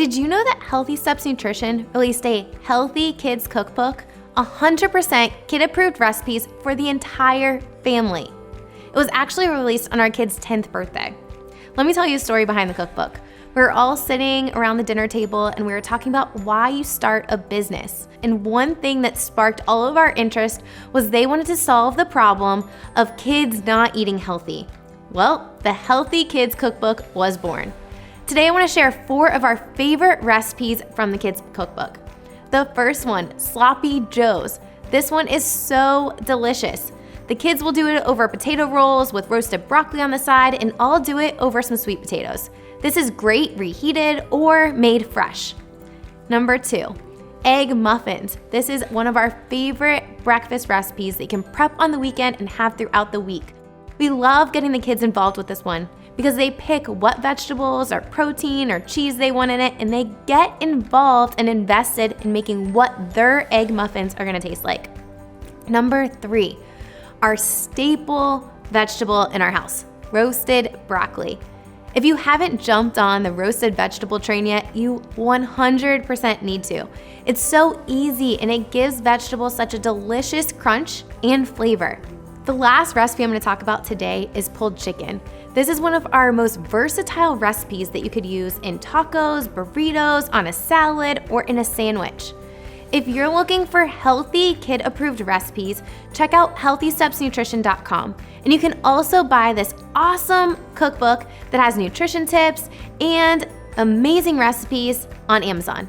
did you know that Healthy Steps Nutrition released a Healthy Kids Cookbook? 100% kid-approved recipes for the entire family. It was actually released on our kid's 10th birthday. Let me tell you a story behind the cookbook. We were all sitting around the dinner table and we were talking about why you start a business. And one thing that sparked all of our interest was they wanted to solve the problem of kids not eating healthy. Well, the Healthy Kids Cookbook was born. Today I want to share 4 of our favorite recipes from the kids' cookbook. The first one, Sloppy Joes. This one is so delicious. The kids will do it over potato rolls with roasted broccoli on the side, and I'll do it over some sweet potatoes. This is great reheated or made fresh. Number 2, Egg Muffins. This is one of our favorite breakfast recipes that you can prep on the weekend and have throughout the week. We love getting the kids involved with this one because they pick what vegetables or protein or cheese they want in it, and they get involved and invested in making what their egg muffins are gonna taste like. Number 3, our staple vegetable in our house, roasted broccoli. If you haven't jumped on the roasted vegetable train yet, you 100% need to. It's so easy and it gives vegetables such a delicious crunch and flavor. The last recipe I'm going to talk about today is pulled chicken. This is one of our most versatile recipes that you could use in tacos, burritos, on a salad, or in a sandwich. If you're looking for healthy, kid-approved recipes, check out healthystepsnutrition.com. And you can also buy this awesome cookbook that has nutrition tips and amazing recipes on Amazon.